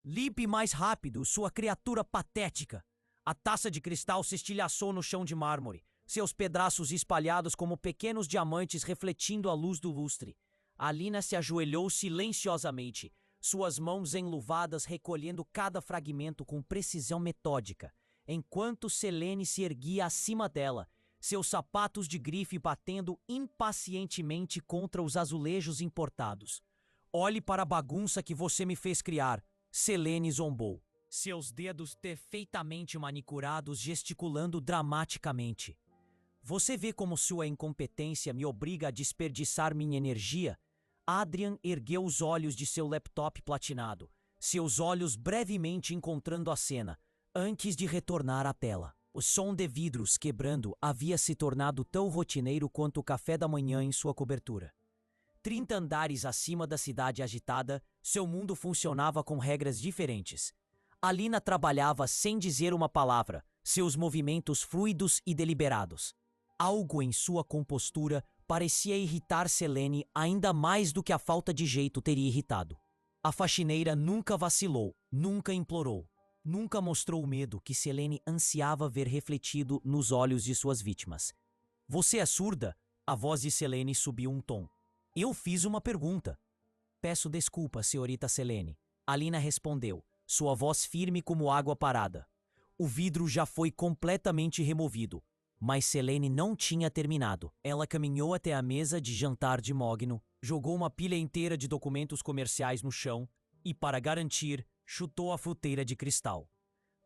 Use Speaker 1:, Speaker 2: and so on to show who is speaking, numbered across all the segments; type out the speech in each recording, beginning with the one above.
Speaker 1: Limpe mais rápido, sua criatura patética. A taça de cristal se estilhaçou no chão de mármore, seus pedaços espalhados como pequenos diamantes refletindo a luz do lustre. Alina se ajoelhou silenciosamente, suas mãos enluvadas recolhendo cada fragmento com precisão metódica, enquanto Selene se erguia acima dela, seus sapatos de grife batendo impacientemente contra os azulejos importados. Olhe para a bagunça que você me fez criar, Selene zombou, seus dedos perfeitamente manicurados gesticulando dramaticamente. Você vê como sua incompetência me obriga a desperdiçar minha energia? Adrian ergueu os olhos de seu laptop platinado, seus olhos brevemente encontrando a cena, antes de retornar à tela. O som de vidros quebrando havia se tornado tão rotineiro quanto o café da manhã em sua cobertura. 30 andares acima da cidade agitada, seu mundo funcionava com regras diferentes. Alina trabalhava sem dizer uma palavra, seus movimentos fluidos e deliberados. Algo em sua compostura parecia irritar Selene ainda mais do que a falta de jeito teria irritado. A faxineira nunca vacilou, nunca implorou, nunca mostrou o medo que Selene ansiava ver refletido nos olhos de suas vítimas. Você é surda? A voz de Selene subiu um tom. Eu fiz uma pergunta. Peço desculpa, senhorita Selene. Alina respondeu, sua voz firme como água parada. O vidro já foi completamente removido, mas Selene não tinha terminado. Ela caminhou até a mesa de jantar de mogno, jogou uma pilha inteira de documentos comerciais no chão e, para garantir, chutou a fruteira de cristal.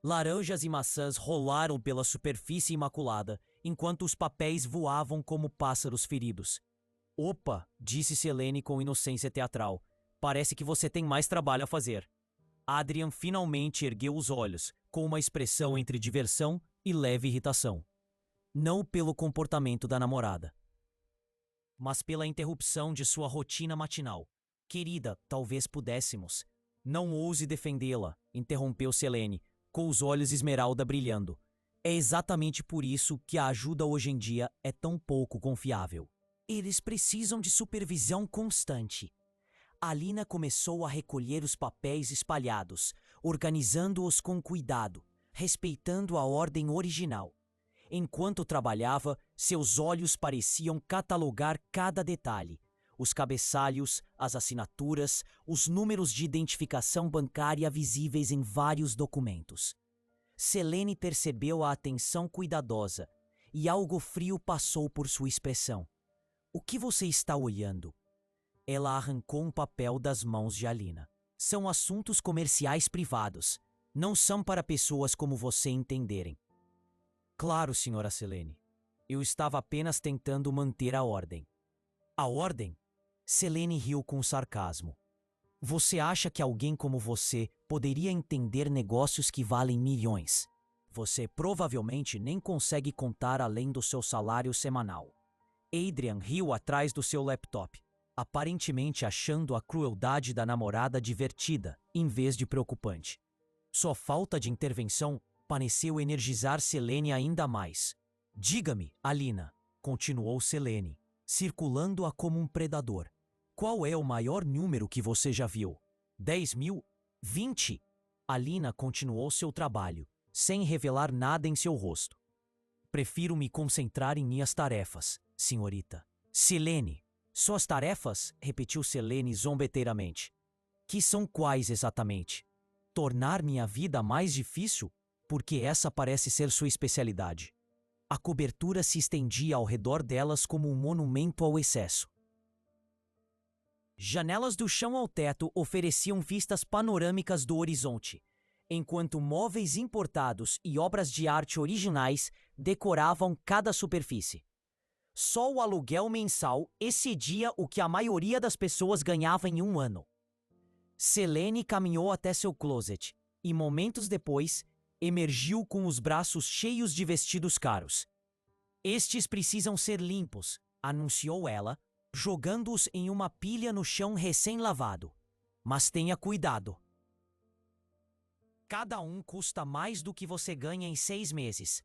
Speaker 1: Laranjas e maçãs rolaram pela superfície imaculada, enquanto os papéis voavam como pássaros feridos. Opa, disse Selene com inocência teatral. Parece que você tem mais trabalho a fazer. Adrian finalmente ergueu os olhos, com uma expressão entre diversão e leve irritação. Não pelo comportamento da namorada, mas pela interrupção de sua rotina matinal. Querida, talvez pudéssemos. Não ouse defendê-la, interrompeu Selene, com os olhos esmeralda brilhando. É exatamente por isso que a ajuda hoje em dia é tão pouco confiável. Eles precisam de supervisão constante. Alina começou a recolher os papéis espalhados, organizando-os com cuidado, respeitando a ordem original. Enquanto trabalhava, seus olhos pareciam catalogar cada detalhe. Os cabeçalhos, as assinaturas, os números de identificação bancária visíveis em vários documentos. Selene percebeu a atenção cuidadosa e algo frio passou por sua expressão. O que você está olhando? Ela arrancou um papel das mãos de Alina. São assuntos comerciais privados. Não são para pessoas como você entenderem. Claro, senhora Selene. Eu estava apenas tentando manter a ordem. A ordem? Selene riu com sarcasmo. Você acha que alguém como você poderia entender negócios que valem milhões? Você provavelmente nem consegue contar além do seu salário semanal. Adrian riu atrás do seu laptop, aparentemente achando a crueldade da namorada divertida, em vez de preocupante. Sua falta de intervenção pareceu energizar Selene ainda mais. Diga-me, Alina, continuou Selene, circulando-a como um predador. Qual é o maior número que você já viu? 10.000? 20? Alina continuou seu trabalho, sem revelar nada em seu rosto. Prefiro me concentrar em minhas tarefas, senhorita. Selene. Suas tarefas? Repetiu Selene zombeteiramente. Que são quais exatamente? Tornar minha vida mais difícil? Porque essa parece ser sua especialidade. A cobertura se estendia ao redor delas como um monumento ao excesso. Janelas do chão ao teto ofereciam vistas panorâmicas do horizonte, enquanto móveis importados e obras de arte originais decoravam cada superfície. Só o aluguel mensal excedia o que a maioria das pessoas ganhava em um ano. Selene caminhou até seu closet e, momentos depois, emergiu com os braços cheios de vestidos caros. Estes precisam ser limpos, anunciou ela, jogando-os em uma pilha no chão recém-lavado. Mas tenha cuidado. Cada um custa mais do que você ganha em 6 meses.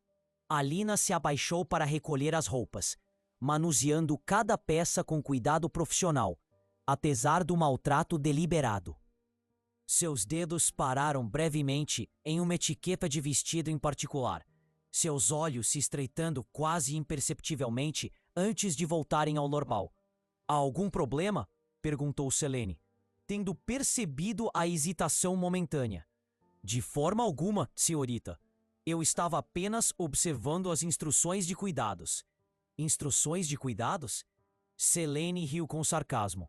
Speaker 1: Alina se abaixou para recolher as roupas, manuseando cada peça com cuidado profissional, apesar do maltrato deliberado. Seus dedos pararam brevemente em uma etiqueta de vestido em particular, seus olhos se estreitando quase imperceptivelmente antes de voltarem ao normal. Há algum problema? Perguntou Selene, tendo percebido a hesitação momentânea. De forma alguma, senhorita. Eu estava apenas observando as instruções de cuidados. Instruções de cuidados? Selene riu com sarcasmo.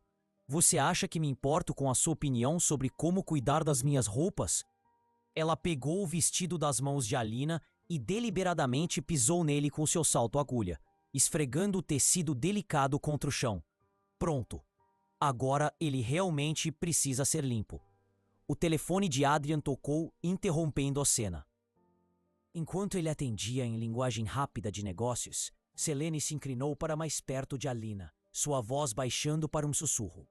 Speaker 1: Você acha que me importo com a sua opinião sobre como cuidar das minhas roupas? Ela pegou o vestido das mãos de Alina e deliberadamente pisou nele com seu salto-agulha, esfregando o tecido delicado contra o chão. Pronto. Agora ele realmente precisa ser limpo. O telefone de Adrian tocou, interrompendo a cena. Enquanto ele atendia em linguagem rápida de negócios, Selene se inclinou para mais perto de Alina, sua voz baixando para um sussurro.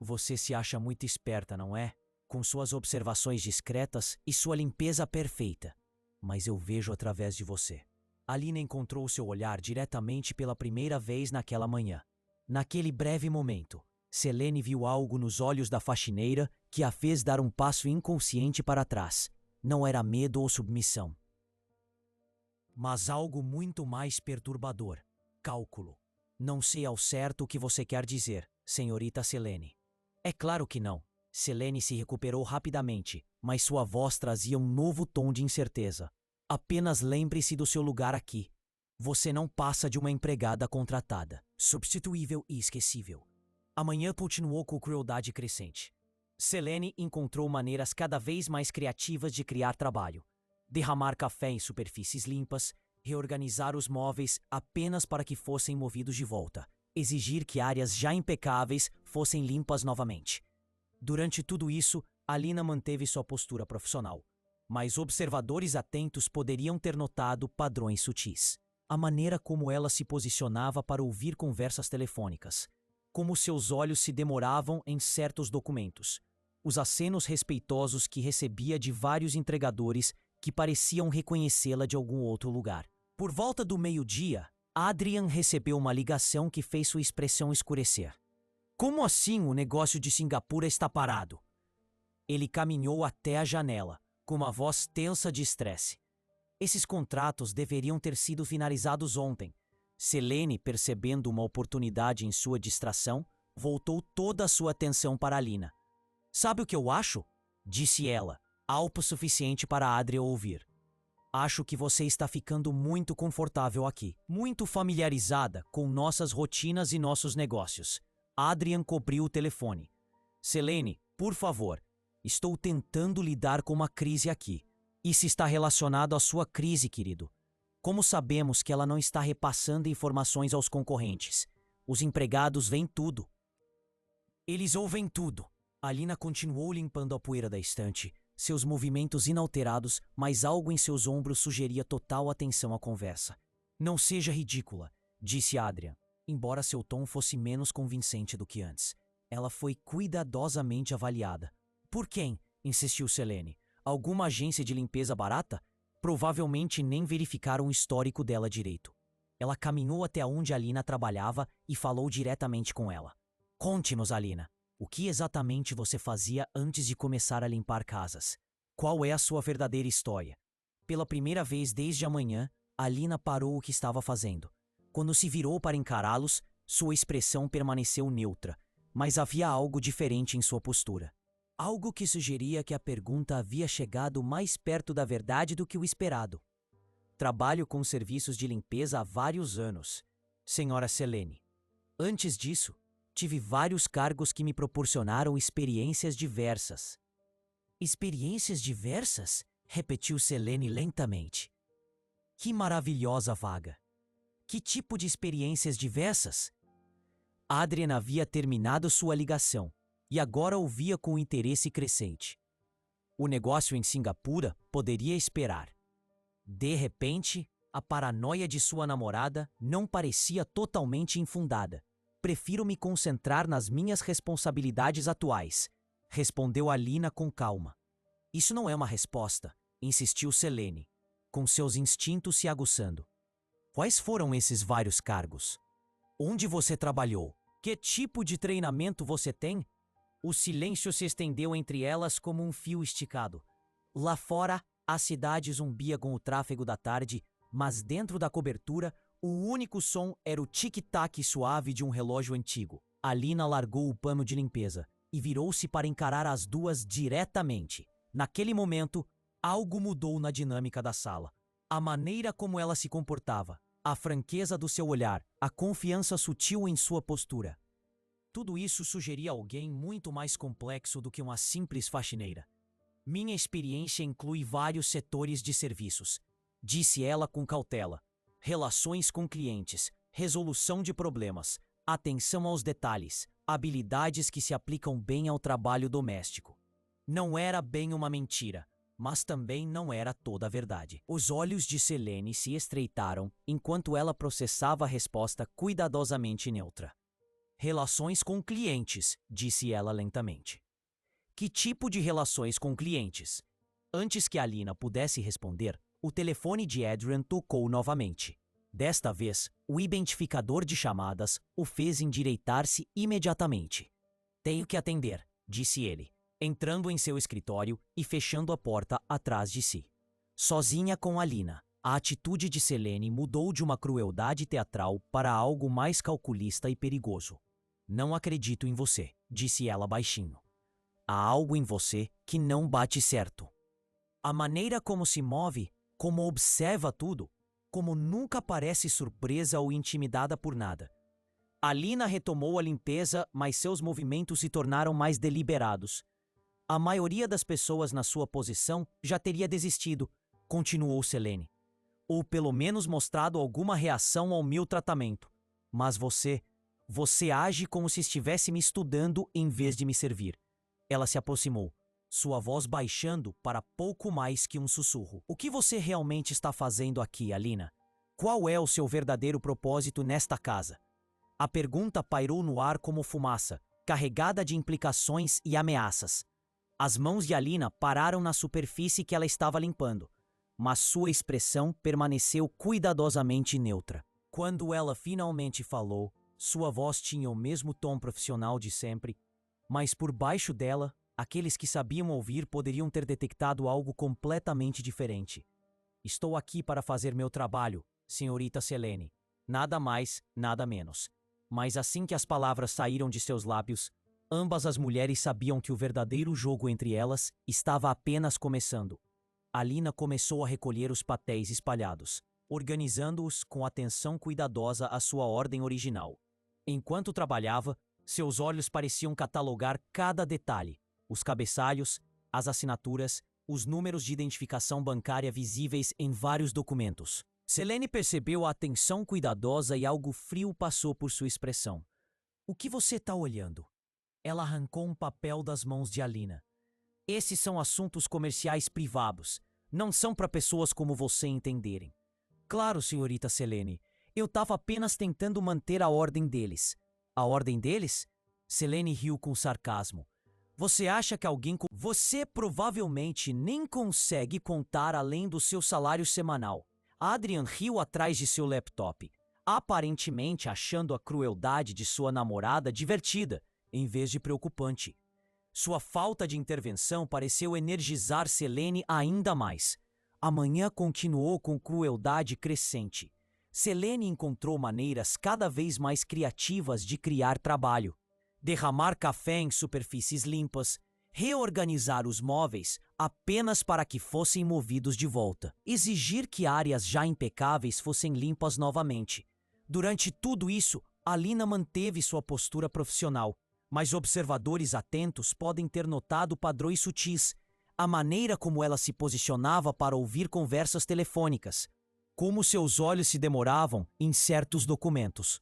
Speaker 1: Você se acha muito esperta, não é? Com suas observações discretas e sua limpeza perfeita. Mas eu vejo através de você. Alina encontrou seu olhar diretamente pela primeira vez naquela manhã. Naquele breve momento, Selene viu algo nos olhos da faxineira que a fez dar um passo inconsciente para trás. Não era medo ou submissão, mas algo muito mais perturbador. Cálculo. Não sei ao certo o que você quer dizer, senhorita Selene. É claro que não. Selene se recuperou rapidamente, mas sua voz trazia um novo tom de incerteza. Apenas lembre-se do seu lugar aqui. Você não passa de uma empregada contratada, substituível e esquecível. A manhã continuou com crueldade crescente. Selene encontrou maneiras cada vez mais criativas de criar trabalho. Derramar café em superfícies limpas, reorganizar os móveis apenas para que fossem movidos de volta, exigir que áreas já impecáveis fossem limpas novamente. Durante tudo isso, Alina manteve sua postura profissional, mas observadores atentos poderiam ter notado padrões sutis. A maneira como ela se posicionava para ouvir conversas telefônicas, como seus olhos se demoravam em certos documentos, os acenos respeitosos que recebia de vários entregadores que pareciam reconhecê-la de algum outro lugar. Por volta do meio-dia, Adrian recebeu uma ligação que fez sua expressão escurecer. Como assim o negócio de Singapura está parado? Ele caminhou até a janela, com uma voz tensa de estresse. Esses contratos deveriam ter sido finalizados ontem. Selene, percebendo uma oportunidade em sua distração, voltou toda a sua atenção para Alina. Sabe o que eu acho? Disse ela, algo suficiente para Adrian ouvir. Acho que você está ficando muito confortável aqui, muito familiarizada com nossas rotinas e nossos negócios. Adrian cobriu o telefone. Selene, por favor, estou tentando lidar com uma crise aqui. Isso está relacionado à sua crise, querido. Como sabemos que ela não está repassando informações aos concorrentes? Os empregados veem tudo. Eles ouvem tudo. Alina continuou limpando a poeira da estante, seus movimentos inalterados, mas algo em seus ombros sugeria total atenção à conversa. Não seja ridícula, disse Adrian, embora seu tom fosse menos convincente do que antes. Ela foi cuidadosamente avaliada. Por quem? Insistiu Selene. Alguma agência de limpeza barata? Provavelmente nem verificaram o histórico dela direito. Ela caminhou até onde Alina trabalhava e falou diretamente com ela. Conte-nos, Alina. O que exatamente você fazia antes de começar a limpar casas? Qual é a sua verdadeira história? Pela primeira vez desde a manhã, Alina parou o que estava fazendo. Quando se virou para encará-los, sua expressão permaneceu neutra, mas havia algo diferente em sua postura. Algo que sugeria que a pergunta havia chegado mais perto da verdade do que o esperado. Trabalho com serviços de limpeza há vários anos, senhora Selene. Antes disso, tive vários cargos que me proporcionaram experiências diversas. Experiências diversas? Repetiu Selene lentamente. Que maravilhosa vaga! Que tipo de experiências diversas? Adrian havia terminado sua ligação e agora ouvia com interesse crescente. O negócio em Singapura poderia esperar. De repente, a paranoia de sua namorada não parecia totalmente infundada. Prefiro me concentrar nas minhas responsabilidades atuais, respondeu Alina com calma. Isso não é uma resposta, insistiu Selene, com seus instintos se aguçando. Quais foram esses vários cargos? Onde você trabalhou? Que tipo de treinamento você tem? O silêncio se estendeu entre elas como um fio esticado. Lá fora, a cidade zumbia com o tráfego da tarde, mas dentro da cobertura, o único som era o tic-tac suave de um relógio antigo. Alina largou o pano de limpeza e virou-se para encarar as duas diretamente. Naquele momento, algo mudou na dinâmica da sala. A maneira como ela se comportava, a franqueza do seu olhar, a confiança sutil em sua postura. Tudo isso sugeria alguém muito mais complexo do que uma simples faxineira. Minha experiência inclui vários setores de serviços, disse ela com cautela. Relações com clientes, resolução de problemas, atenção aos detalhes, habilidades que se aplicam bem ao trabalho doméstico. Não era bem uma mentira, mas também não era toda a verdade. Os olhos de Selene se estreitaram enquanto ela processava a resposta cuidadosamente neutra. Relações com clientes, disse ela lentamente. Que tipo de relações com clientes? Antes que Alina pudesse responder, o telefone de Adrian tocou novamente. Desta vez, o identificador de chamadas o fez endireitar-se imediatamente. Tenho que atender, disse ele, entrando em seu escritório e fechando a porta atrás de si. Sozinha com Alina, a atitude de Selene mudou de uma crueldade teatral para algo mais calculista e perigoso. Não acredito em você, disse ela baixinho. Há algo em você que não bate certo. A maneira como se move, como observa tudo, como nunca parece surpresa ou intimidada por nada. Alina retomou a limpeza, mas seus movimentos se tornaram mais deliberados. A maioria das pessoas na sua posição já teria desistido, continuou Selene. Ou pelo menos mostrado alguma reação ao meu tratamento. Mas você age como se estivesse me estudando em vez de me servir. Ela se aproximou, sua voz baixando para pouco mais que um sussurro. O que você realmente está fazendo aqui, Alina? Qual é o seu verdadeiro propósito nesta casa? A pergunta pairou no ar como fumaça, carregada de implicações e ameaças. As mãos de Alina pararam na superfície que ela estava limpando, mas sua expressão permaneceu cuidadosamente neutra. Quando ela finalmente falou, sua voz tinha o mesmo tom profissional de sempre, mas por baixo dela, aqueles que sabiam ouvir poderiam ter detectado algo completamente diferente. Estou aqui para fazer meu trabalho, senhorita Selene. Nada mais, nada menos. Mas assim que as palavras saíram de seus lábios, ambas as mulheres sabiam que o verdadeiro jogo entre elas estava apenas começando. Alina começou a recolher os papéis espalhados, organizando-os com atenção cuidadosa à sua ordem original. Enquanto trabalhava, seus olhos pareciam catalogar cada detalhe, os cabeçalhos, as assinaturas, os números de identificação bancária visíveis em vários documentos. Selene percebeu a atenção cuidadosa e algo frio passou por sua expressão. O que você está olhando? Ela arrancou um papel das mãos de Alina. Esses são assuntos comerciais privados. Não são para pessoas como você entenderem. Claro, senhorita Selene. Eu estava apenas tentando manter a ordem deles. A ordem deles? Selene riu com sarcasmo. Você acha que alguém... Você provavelmente nem consegue contar além do seu salário semanal. Adrian riu atrás de seu laptop, aparentemente achando a crueldade de sua namorada divertida, em vez de preocupante. Sua falta de intervenção pareceu energizar Selene ainda mais. A manhã continuou com crueldade crescente. Selene encontrou maneiras cada vez mais criativas de criar trabalho. Derramar café em superfícies limpas, reorganizar os móveis apenas para que fossem movidos de volta, exigir que áreas já impecáveis fossem limpas novamente. Durante tudo isso, Alina manteve sua postura profissional, mas observadores atentos podem ter notado padrões sutis, a maneira como ela se posicionava para ouvir conversas telefônicas, como seus olhos se demoravam em certos documentos.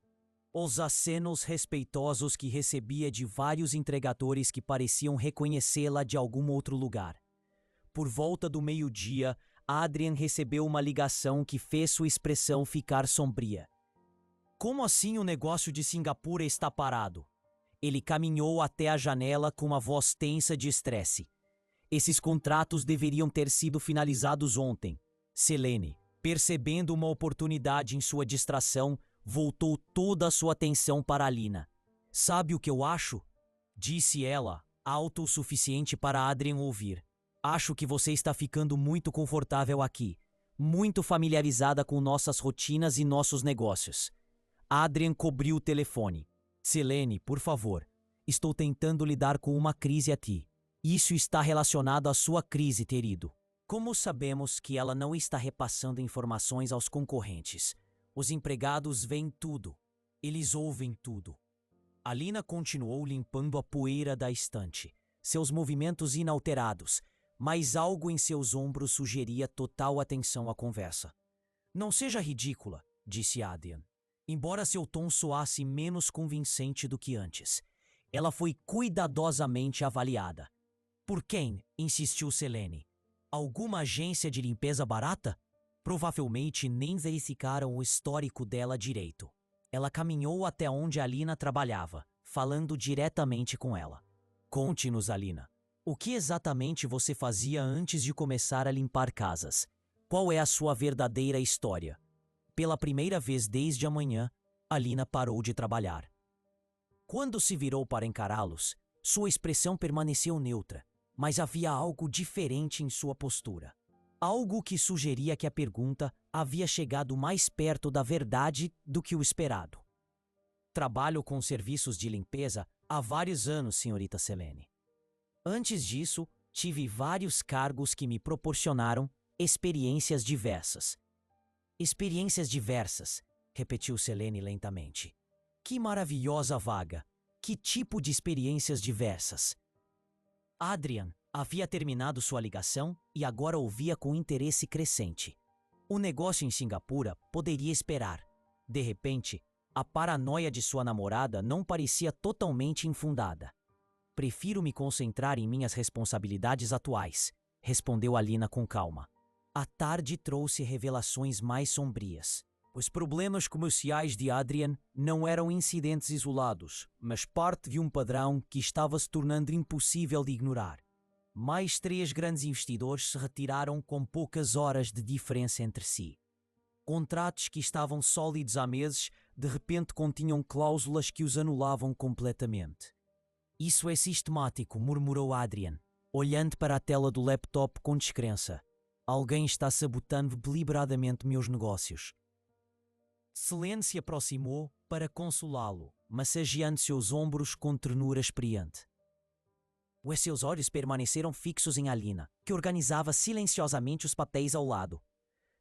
Speaker 1: Os acenos respeitosos que recebia de vários entregadores que pareciam reconhecê-la de algum outro lugar. Por volta do meio-dia, Adrian recebeu uma ligação que fez sua expressão ficar sombria. Como assim o negócio de Singapura está parado? Ele caminhou até a janela com uma voz tensa de estresse. Esses contratos deveriam ter sido finalizados ontem. Selene, percebendo uma oportunidade em sua distração, voltou toda a sua atenção para Alina. Sabe o que eu acho? Disse ela, alto o suficiente para Adrian ouvir. Acho que você está ficando muito confortável aqui, muito familiarizada com nossas rotinas e nossos negócios. Adrian cobriu o telefone. Selene, por favor, estou tentando lidar com uma crise aqui. Isso está relacionado à sua crise, querido. Como sabemos que ela não está repassando informações aos concorrentes? Os empregados veem tudo. Eles ouvem tudo. Alina continuou limpando a poeira da estante, seus movimentos inalterados, mas algo em seus ombros sugeria total atenção à conversa. Não seja ridícula, disse Adrian. Embora seu tom soasse menos convincente do que antes, ela foi cuidadosamente avaliada. Por quem? Insistiu Selene. Alguma agência de limpeza barata? Provavelmente nem verificaram o histórico dela direito. Ela caminhou até onde Alina trabalhava, falando diretamente com ela. Conte-nos, Alina. O que exatamente você fazia antes de começar a limpar casas? Qual é a sua verdadeira história? Pela primeira vez desde amanhã, Alina parou de trabalhar. Quando se virou para encará-los, sua expressão permaneceu neutra, mas havia algo diferente em sua postura. Algo que sugeria que a pergunta havia chegado mais perto da verdade do que o esperado. Trabalho com serviços de limpeza há vários anos, senhorita Selene. Antes disso, tive vários cargos que me proporcionaram experiências diversas. Experiências diversas, repetiu Selene lentamente. Que maravilhosa vaga! Que tipo de experiências diversas? Adrian havia terminado sua ligação e agora ouvia com interesse crescente. O negócio em Singapura poderia esperar. De repente, a paranoia de sua namorada não parecia totalmente infundada. Prefiro me concentrar em minhas responsabilidades atuais, respondeu Alina com calma. A tarde trouxe revelações mais sombrias. Os problemas comerciais de Adrian não eram incidentes isolados, mas parte de um padrão que estava se tornando impossível de ignorar. Mais 3 grandes investidores se retiraram com poucas horas de diferença entre si. Contratos que estavam sólidos há meses, de repente continham cláusulas que os anulavam completamente. Isso é sistemático, murmurou Adrian, olhando para a tela do laptop com descrença. Alguém está sabotando deliberadamente meus negócios. Selene se aproximou para consolá-lo, massageando seus ombros com ternura experiente. Os seus olhos permaneceram fixos em Alina, que organizava silenciosamente os papéis ao lado.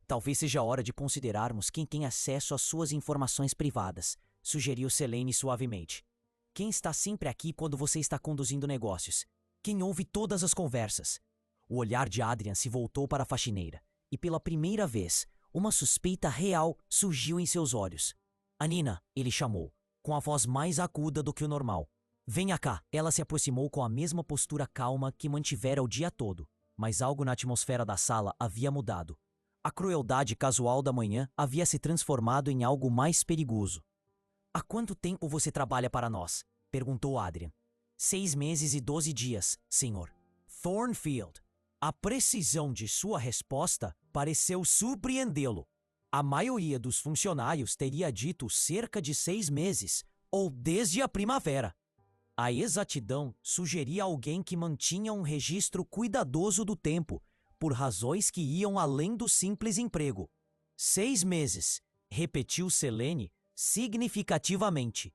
Speaker 1: Talvez seja a hora de considerarmos quem tem acesso às suas informações privadas, sugeriu Selene suavemente. Quem está sempre aqui quando você está conduzindo negócios? Quem ouve todas as conversas? O olhar de Adrian se voltou para a faxineira, e pela primeira vez, uma suspeita real surgiu em seus olhos. Anina, ele chamou, com a voz mais aguda do que o normal. Venha cá. Ela se aproximou com a mesma postura calma que mantivera o dia todo, mas algo na atmosfera da sala havia mudado. A crueldade casual da manhã havia se transformado em algo mais perigoso. Há quanto tempo você trabalha para nós? Perguntou Adrian. 6 meses e 12 dias, senhor. Thornfield. A precisão de sua resposta pareceu surpreendê-lo. A maioria dos funcionários teria dito cerca de 6 meses, ou desde a primavera. A exatidão sugeria alguém que mantinha um registro cuidadoso do tempo, por razões que iam além do simples emprego. 6 meses, repetiu Selene significativamente.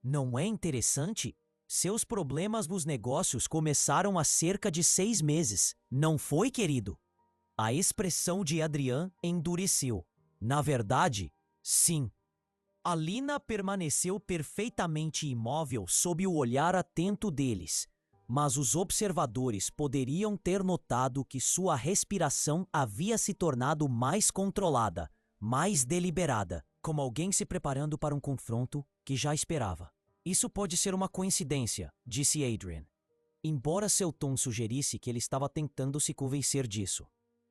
Speaker 1: Não é interessante? Seus problemas nos negócios começaram há cerca de 6 meses, não foi, querido? A expressão de Adrian endureceu. Na verdade, sim. Alina permaneceu perfeitamente imóvel sob o olhar atento deles, mas os observadores poderiam ter notado que sua respiração havia se tornado mais controlada, mais deliberada, como alguém se preparando para um confronto que já esperava. Isso pode ser uma coincidência, disse Adrian, embora seu tom sugerisse que ele estava tentando se convencer disso.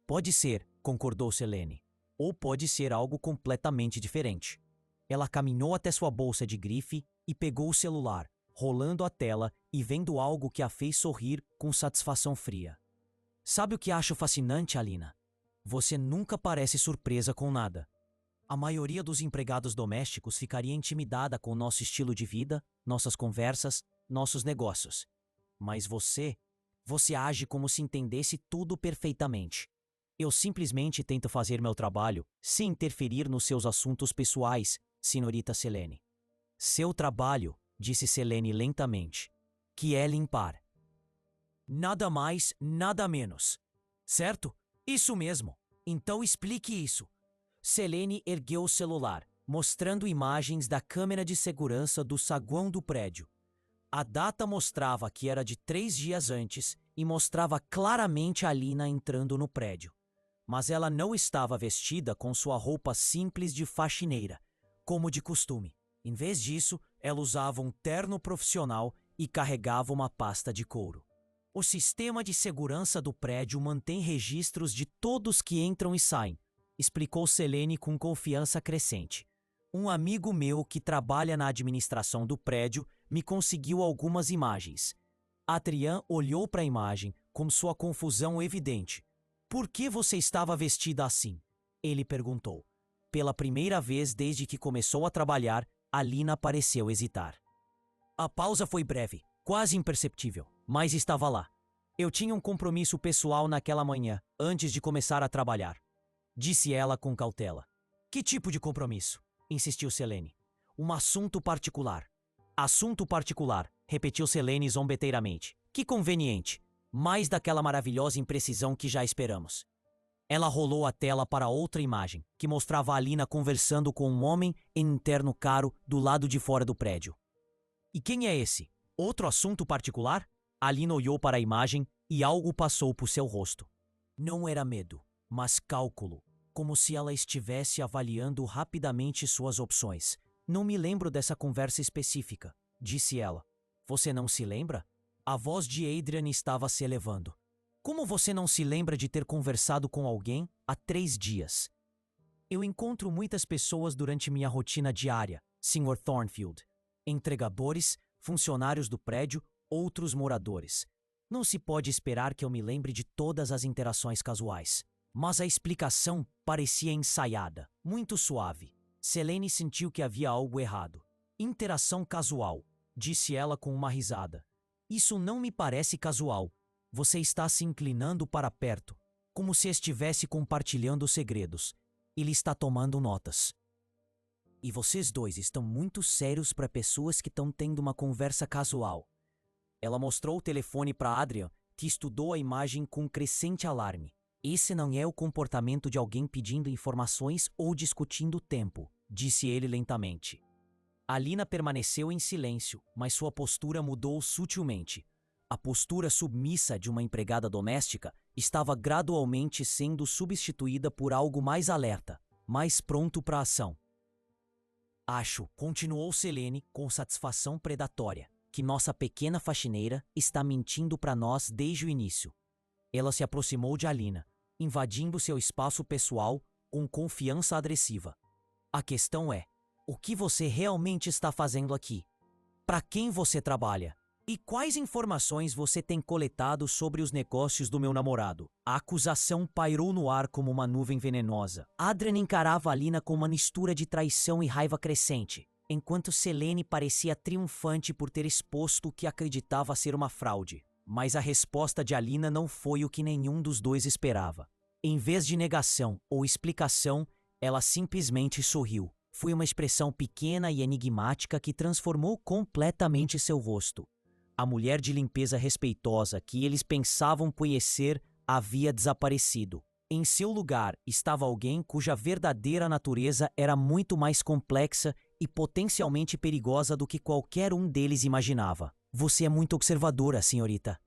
Speaker 1: Pode ser, concordou Selene, ou pode ser algo completamente diferente. Ela caminhou até sua bolsa de grife e pegou o celular, rolando a tela e vendo algo que a fez sorrir com satisfação fria. Sabe o que acho fascinante, Alina? Você nunca parece surpresa com nada. A maioria dos empregados domésticos ficaria intimidada com nosso estilo de vida, nossas conversas, nossos negócios. Mas você age como se entendesse tudo perfeitamente. Eu simplesmente tento fazer meu trabalho sem interferir nos seus assuntos pessoais, senhorita Selene. Seu trabalho, disse Selene lentamente, que é limpar. Nada mais, nada menos. Certo? Isso mesmo. Então explique isso. Selene ergueu o celular, mostrando imagens da câmera de segurança do saguão do prédio. A data mostrava que era de 3 dias antes e mostrava claramente a Alina entrando no prédio. Mas ela não estava vestida com sua roupa simples de faxineira, como de costume. Em vez disso, ela usava um terno profissional e carregava uma pasta de couro. O sistema de segurança do prédio mantém registros de todos que entram e saem, explicou Selene com confiança crescente. Um amigo meu que trabalha na administração do prédio me conseguiu algumas imagens. Adrian olhou para a imagem com sua confusão evidente. Por que você estava vestida assim? Ele perguntou. Pela primeira vez desde que começou a trabalhar, Alina pareceu hesitar. A pausa foi breve, quase imperceptível, mas estava lá. Eu tinha um compromisso pessoal naquela manhã, antes de começar a trabalhar. Disse ela com cautela. Que tipo de compromisso? Insistiu Selene. Um assunto particular. Assunto particular, repetiu Selene zombeteiramente. Que conveniente. Mais daquela maravilhosa imprecisão que já esperamos. Ela rolou a tela para outra imagem, que mostrava a Alina conversando com um homem em um terno caro do lado de fora do prédio. E quem é esse? Outro assunto particular? Alina olhou para a imagem e algo passou por seu rosto. Não era medo, mas cálculo, como se ela estivesse avaliando rapidamente suas opções. Não me lembro dessa conversa específica, disse ela. Você não se lembra? A voz de Adrian estava se elevando. Como você não se lembra de ter conversado com alguém há 3 dias? Eu encontro muitas pessoas durante minha rotina diária, Sr. Thornfield. Entregadores, funcionários do prédio, outros moradores. Não se pode esperar que eu me lembre de todas as interações casuais. Mas a explicação parecia ensaiada, muito suave. Selene sentiu que havia algo errado. Interação casual, disse ela com uma risada. Isso não me parece casual. Você está se inclinando para perto, como se estivesse compartilhando segredos. Ele está tomando notas. E vocês dois estão muito sérios para pessoas que estão tendo uma conversa casual. Ela mostrou o telefone para Adrian, que estudou a imagem com crescente alarme. Esse não é o comportamento de alguém pedindo informações ou discutindo tempo, disse ele lentamente. Alina permaneceu em silêncio, mas sua postura mudou sutilmente. A postura submissa de uma empregada doméstica estava gradualmente sendo substituída por algo mais alerta, mais pronto para a ação. Acho, continuou Selene com satisfação predatória, que nossa pequena faxineira está mentindo para nós desde o início. Ela se aproximou de Alina, invadindo seu espaço pessoal com confiança agressiva. A questão é, o que você realmente está fazendo aqui? Para quem você trabalha? E quais informações você tem coletado sobre os negócios do meu namorado? A acusação pairou no ar como uma nuvem venenosa. Adrian encarava Alina com uma mistura de traição e raiva crescente, enquanto Selene parecia triunfante por ter exposto o que acreditava ser uma fraude. Mas a resposta de Alina não foi o que nenhum dos dois esperava. Em vez de negação ou explicação, ela simplesmente sorriu. Foi uma expressão pequena e enigmática que transformou completamente seu rosto. A mulher de limpeza respeitosa que eles pensavam conhecer havia desaparecido. Em seu lugar estava alguém cuja verdadeira natureza era muito mais complexa e potencialmente perigosa do que qualquer um deles imaginava. Você é muito observadora, senhorita.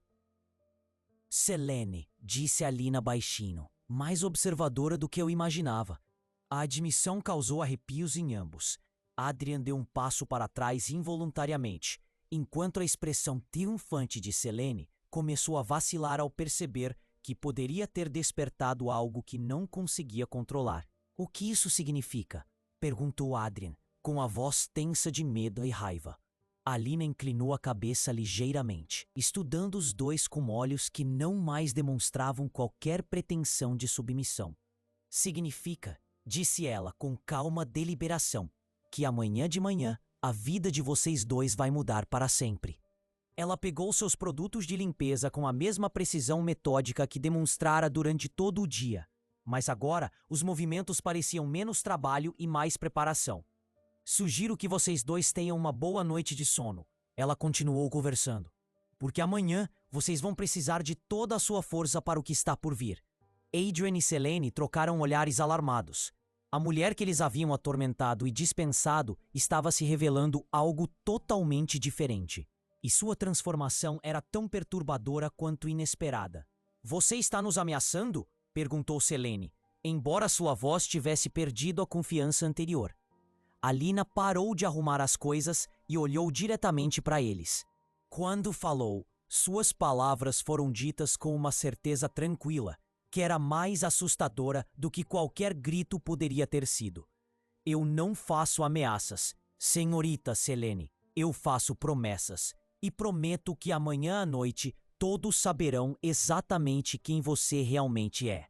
Speaker 1: Selene, disse Alina baixinho, mais observadora do que eu imaginava. A admissão causou arrepios em ambos. Adrian deu um passo para trás involuntariamente, enquanto a expressão triunfante de Selene começou a vacilar ao perceber que poderia ter despertado algo que não conseguia controlar. O que isso significa? Perguntou Adrian, com a voz tensa de medo e raiva. Alina inclinou a cabeça ligeiramente, estudando os dois com olhos que não mais demonstravam qualquer pretensão de submissão. Significa, disse ela com calma deliberação, que amanhã de manhã a vida de vocês dois vai mudar para sempre. Ela pegou seus produtos de limpeza com a mesma precisão metódica que demonstrara durante todo o dia. Mas agora, os movimentos pareciam menos trabalho e mais preparação. Sugiro que vocês dois tenham uma boa noite de sono. Ela continuou conversando. Porque amanhã vocês vão precisar de toda a sua força para o que está por vir. Adrian e Selene trocaram olhares alarmados. A mulher que eles haviam atormentado e dispensado estava se revelando algo totalmente diferente. E sua transformação era tão perturbadora quanto inesperada. Você está nos ameaçando? Perguntou Selene, embora sua voz tivesse perdido a confiança anterior. Alina parou de arrumar as coisas e olhou diretamente para eles. Quando falou, suas palavras foram ditas com uma certeza tranquila, que era mais assustadora do que qualquer grito poderia ter sido. Eu não faço ameaças, senhorita Selene. Eu faço promessas. E prometo que amanhã à noite todos saberão exatamente quem você realmente é.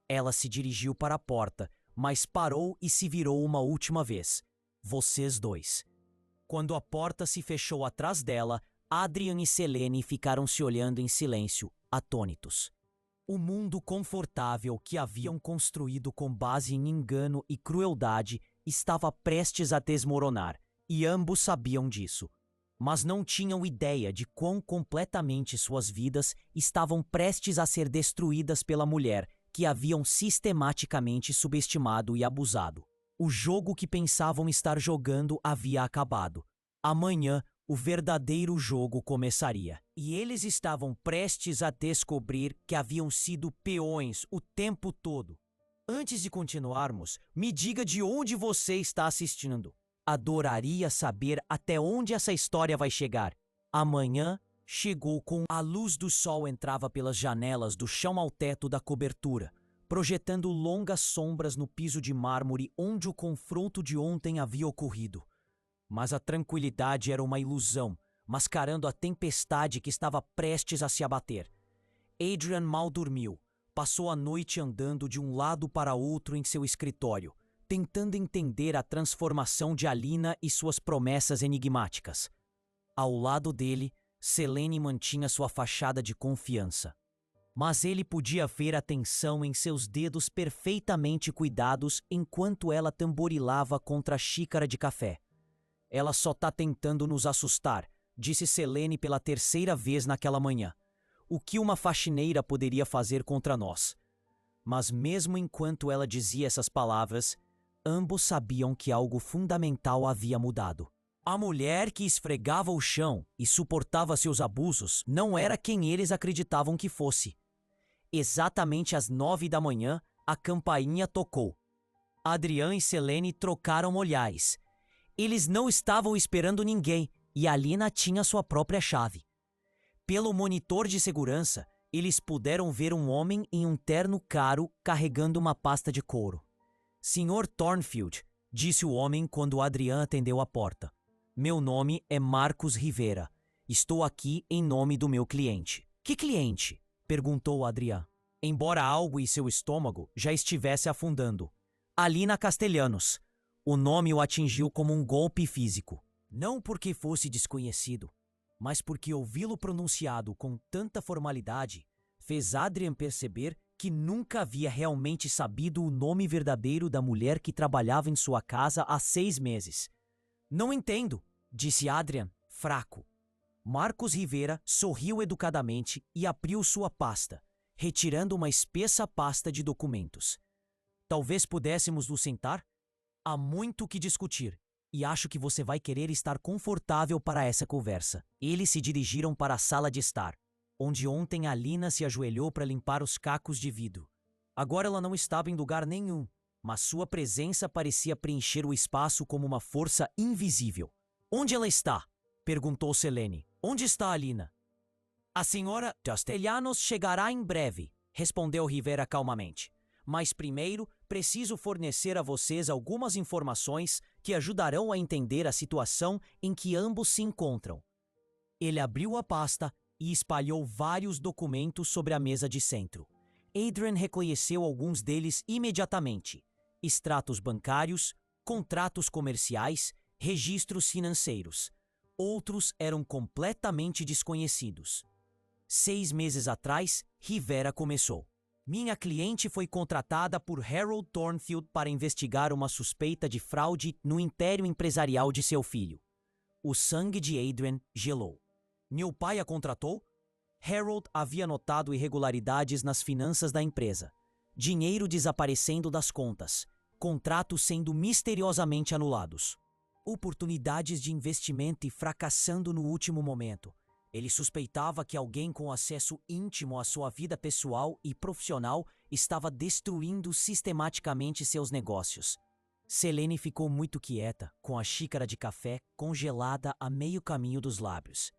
Speaker 1: Ela se dirigiu para a porta, mas parou e se virou uma última vez. Vocês dois. Quando a porta se fechou atrás dela, Adrian e Selene ficaram se olhando em silêncio, atônitos. O mundo confortável que haviam construído com base em engano e crueldade estava prestes a desmoronar, e ambos sabiam disso. Mas não tinham ideia de quão completamente suas vidas estavam prestes a ser destruídas pela mulher que haviam sistematicamente subestimado e abusado. O jogo que pensavam estar jogando havia acabado. Amanhã, o verdadeiro jogo começaria. E eles estavam prestes a descobrir que haviam sido peões o tempo todo. Antes de continuarmos, me diga de onde você está assistindo. Adoraria saber até onde essa história vai chegar. Amanhã chegou com a luz do sol entrava pelas janelas do chão ao teto da cobertura, projetando longas sombras no piso de mármore onde o confronto de ontem havia ocorrido. Mas a tranquilidade era uma ilusão, mascarando a tempestade que estava prestes a se abater. Adrian mal dormiu. Passou a noite andando de um lado para outro em seu escritório, tentando entender a transformação de Alina e suas promessas enigmáticas. Ao lado dele, Selene mantinha sua fachada de confiança. Mas ele podia ver a tensão em seus dedos perfeitamente cuidados enquanto ela tamborilava contra a xícara de café. Ela só tá tentando nos assustar, disse Selene pela terceira vez naquela manhã. O que uma faxineira poderia fazer contra nós? Mas mesmo enquanto ela dizia essas palavras, ambos sabiam que algo fundamental havia mudado. A mulher que esfregava o chão e suportava seus abusos não era quem eles acreditavam que fosse. Exatamente às 9 da manhã, a campainha tocou. Adrian e Selene trocaram olhares. Eles não estavam esperando ninguém e Alina tinha sua própria chave. Pelo monitor de segurança, eles puderam ver um homem em um terno caro carregando uma pasta de couro. Sr. Thornfield, disse o homem quando Adrian atendeu a porta. Meu nome é Marcos Rivera. Estou aqui em nome do meu cliente. Que cliente? Perguntou Adrian, embora algo em seu estômago já estivesse afundando. Alina Castellanos. O nome o atingiu como um golpe físico. Não porque fosse desconhecido, mas porque ouvi-lo pronunciado com tanta formalidade fez Adrian perceber que nunca havia realmente sabido o nome verdadeiro da mulher que trabalhava em sua casa há 6 meses. Não entendo, disse Adrian, fraco. Marcos Rivera sorriu educadamente e abriu sua pasta, retirando uma espessa pasta de documentos. Talvez pudéssemos nos sentar? Há muito o que discutir, e acho que você vai querer estar confortável para essa conversa. Eles se dirigiram para a sala de estar, onde ontem Alina se ajoelhou para limpar os cacos de vidro. Agora ela não estava em lugar nenhum, mas sua presença parecia preencher o espaço como uma força invisível. Onde ela está? Perguntou Selene. Onde está Alina? A senhora Castellanos chegará em breve, respondeu Rivera calmamente. Mas primeiro, preciso fornecer a vocês algumas informações que ajudarão a entender a situação em que ambos se encontram. Ele abriu a pasta e espalhou vários documentos sobre a mesa de centro. Adrian reconheceu alguns deles imediatamente. Extratos bancários, contratos comerciais, registros financeiros. Outros eram completamente desconhecidos. 6 meses atrás, Rivera começou. Minha cliente foi contratada por Harold Thornfield para investigar uma suspeita de fraude no império empresarial de seu filho. O sangue de Adrian gelou. Meu pai a contratou? Harold havia notado irregularidades nas finanças da empresa. Dinheiro desaparecendo das contas. Contratos sendo misteriosamente anulados. Oportunidades de investimento fracassando no último momento. Ele suspeitava que alguém com acesso íntimo à sua vida pessoal e profissional estava destruindo sistematicamente seus negócios. Selene ficou muito quieta, com a xícara de café congelada a meio caminho dos lábios.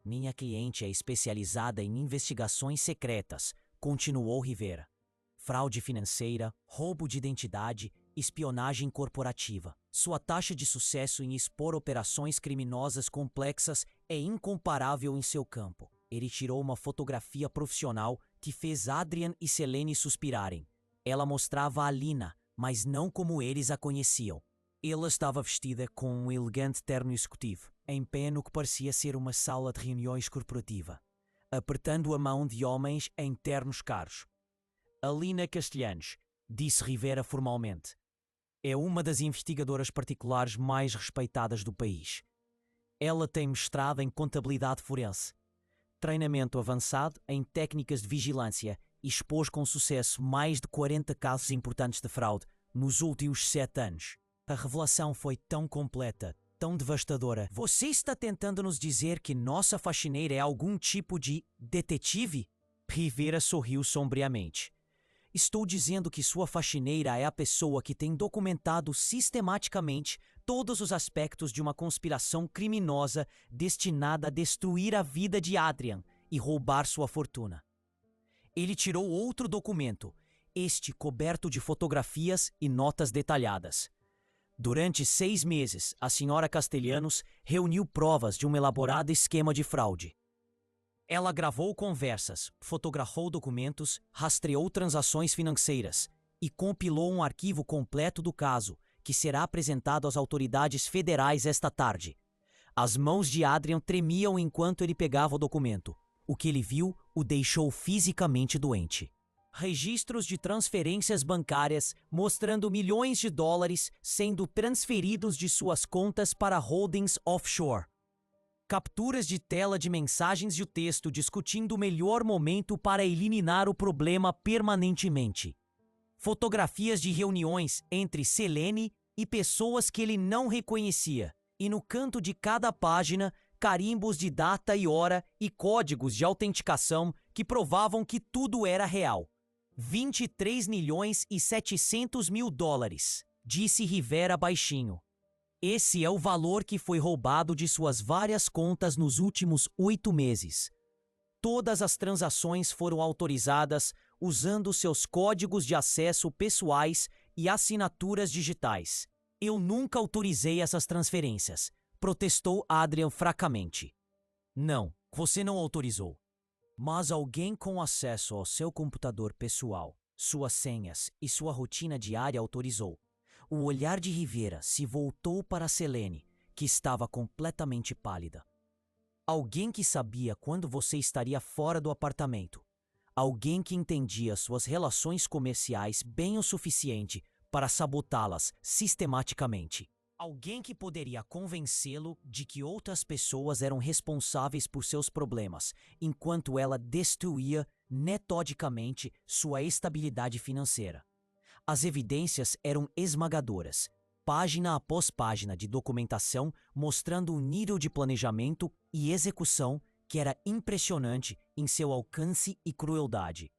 Speaker 1: Minha cliente é especializada em investigações secretas, continuou Rivera. Fraude financeira, roubo de identidade, espionagem corporativa. Sua taxa de sucesso em expor operações criminosas complexas é incomparável em seu campo. Ele tirou uma fotografia profissional que fez Adrian e Selene suspirarem. Ela mostrava a Lina, mas não como eles a conheciam. Ela estava vestida com um elegante terno executivo, em pé no que parecia ser uma sala de reuniões corporativa, apertando a mão de homens em ternos caros. Alina Castelhanos, disse Rivera formalmente, é uma das investigadoras particulares mais respeitadas do país. Ela tem mestrado em contabilidade forense, treinamento avançado em técnicas de vigilância e expôs com sucesso mais de 40 casos importantes de fraude nos últimos 7 anos. A revelação foi tão completa, tão devastadora. Você está tentando nos dizer que nossa faxineira é algum tipo de detetive? Rivera sorriu sombriamente. Estou dizendo que sua faxineira é a pessoa que tem documentado sistematicamente todos os aspectos de uma conspiração criminosa destinada a destruir a vida de Adrian e roubar sua fortuna. Ele tirou outro documento, este coberto de fotografias e notas detalhadas. Durante 6 meses, a senhora Castelhanos reuniu provas de um elaborado esquema de fraude. Ela gravou conversas, fotografou documentos, rastreou transações financeiras e compilou um arquivo completo do caso, que será apresentado às autoridades federais esta tarde. As mãos de Adrian tremiam enquanto ele pegava o documento. O que ele viu o deixou fisicamente doente. Registros de transferências bancárias mostrando milhões de dólares sendo transferidos de suas contas para holdings offshore. Capturas de tela de mensagens e o texto discutindo o melhor momento para eliminar o problema permanentemente. Fotografias de reuniões entre Selene e pessoas que ele não reconhecia. E no canto de cada página, carimbos de data e hora e códigos de autenticação que provavam que tudo era real. 23 milhões e 700 mil dólares, disse Rivera baixinho. Esse é o valor que foi roubado de suas várias contas nos últimos 8 meses. Todas as transações foram autorizadas usando seus códigos de acesso pessoais e assinaturas digitais. Eu nunca autorizei essas transferências, protestou Adrian fracamente. Não, você não autorizou. Mas alguém com acesso ao seu computador pessoal, suas senhas e sua rotina diária autorizou. O olhar de Rivera se voltou para Selene, que estava completamente pálida. Alguém que sabia quando você estaria fora do apartamento. Alguém que entendia suas relações comerciais bem o suficiente para sabotá-las sistematicamente. Alguém que poderia convencê-lo de que outras pessoas eram responsáveis por seus problemas, enquanto ela destruía metodicamente sua estabilidade financeira. As evidências eram esmagadoras, página após página de documentação mostrando um nível de planejamento e execução que era impressionante em seu alcance e crueldade.